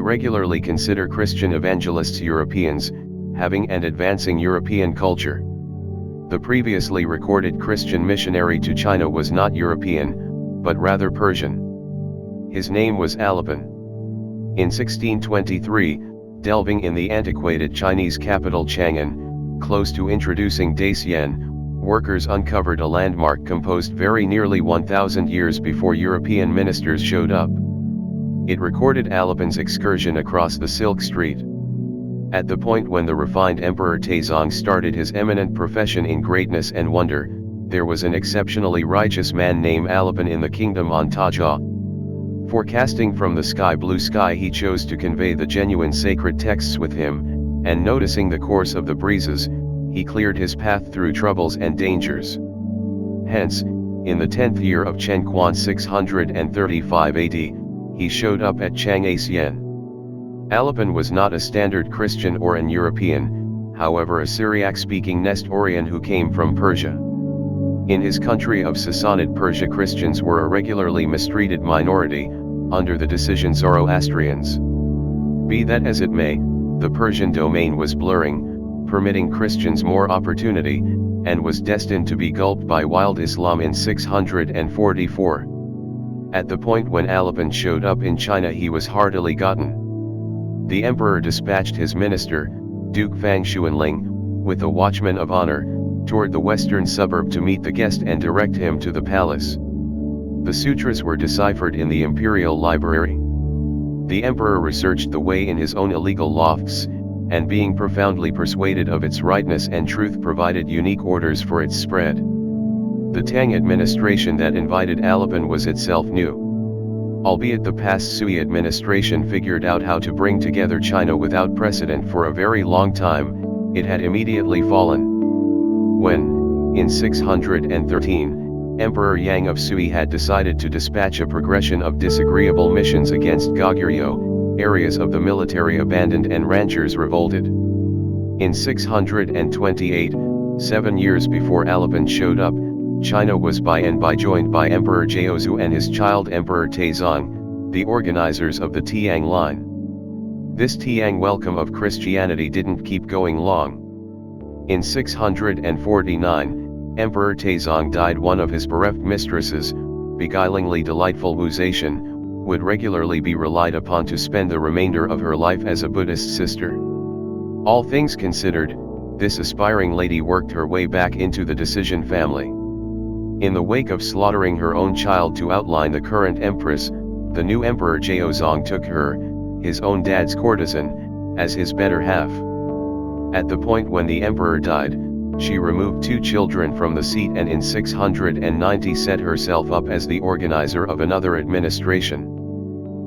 regularly consider Christian evangelists Europeans, having and advancing European culture. The previously recorded Christian missionary to China was not European, but rather Persian. His name was Alopen. In 1623, delving in the antiquated Chinese capital Chang'an, close to introducing Dacian, workers uncovered a landmark composed very nearly 1,000 years before European ministers showed up. It recorded Alopen's excursion across the Silk Street. At the point when the refined Emperor Taizong started his eminent profession in greatness and wonder, there was an exceptionally righteous man named Alopen in the kingdom on Tajia. Forecasting from the blue sky, he chose to convey the genuine sacred texts with him, and noticing the course of the breezes, he cleared his path through troubles and dangers. Hence, in the 10th year of Chen Quan 635 AD, he showed up at Chang'an. Alopen was not a standard Christian or an European, however a Syriac-speaking Nestorian who came from Persia. In his country of Sassanid Persia, Christians were a regularly mistreated minority, under the decision Zoroastrians. Be that as it may, the Persian domain was blurring, permitting Christians more opportunity, and was destined to be gulped by wild Islam in 644. At the point when Alopen showed up in China, he was heartily gotten. The emperor dispatched his minister, Duke Fang Xuanling, with a watchman of honor, toward the western suburb to meet the guest and direct him to the palace. The sutras were deciphered in the imperial library. The emperor researched the way in his own illegal lofts, and being profoundly persuaded of its rightness and truth, provided unique orders for its spread. The Tang administration that invited Alopen was itself new. Albeit the past Sui administration figured out how to bring together China without precedent for a very long time, it had immediately fallen. When, in 613, Emperor Yang of Sui had decided to dispatch a progression of disagreeable missions against Goguryeo, areas of the military abandoned and ranchers revolted. In 628, 7 years before Alopen showed up, China was by and by joined by Emperor Jiaozu and his child Emperor Taizong, the organizers of the Tiang line. This Tiang welcome of Christianity didn't keep going long. In 649, Emperor Taizong died. One of his bereft mistresses, beguilingly delightful Wu Zetian, would regularly be relied upon to spend the remainder of her life as a Buddhist sister. All things considered, this aspiring lady worked her way back into the decision family. In the wake of slaughtering her own child to outline the current empress, the new emperor Jiaozong took her, his own dad's courtesan, as his better half. At the point when the emperor died, she removed 2 children from the seat and in 690 set herself up as the organizer of another administration.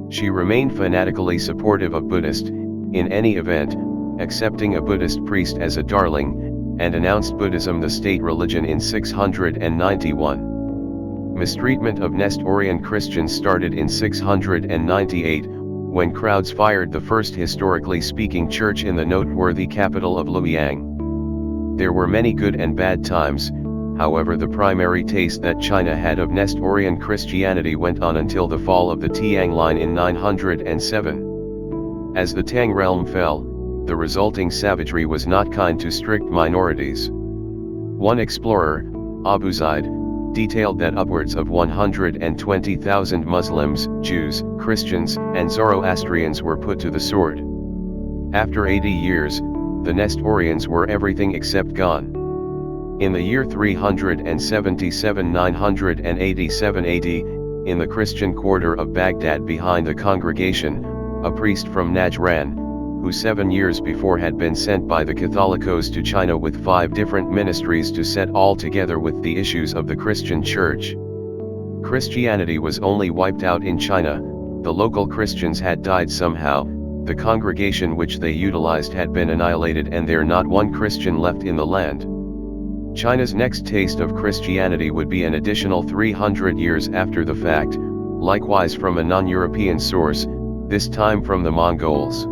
She remained fanatically supportive of Buddhist, in any event, accepting a Buddhist priest as a darling, and announced Buddhism the state religion in 691. Mistreatment of Nestorian Christians started in 698, when crowds fired the first historically speaking church in the noteworthy capital of Luoyang. There were many good and bad times, however the primary taste that China had of Nestorian Christianity went on until the fall of the Tiang line in 907. As the Tang realm fell, the resulting savagery was not kind to strict minorities. One explorer, Abu Zaid, detailed that upwards of 120,000 Muslims, Jews, Christians, and Zoroastrians were put to the sword. After 80 years, the Nestorians were everything except gone. In the year 377-987 AD, in the Christian quarter of Baghdad behind the congregation, a priest from Najran, who 7 years before had been sent by the Catholicos to China with 5 different ministries to set all together with the issues of the Christian Church. Christianity was only wiped out in China, the local Christians had died somehow, the congregation which they utilized had been annihilated, and there not one Christian left in the land. China's next taste of Christianity would be an additional 300 years after the fact, likewise from a non-European source, this time from the Mongols.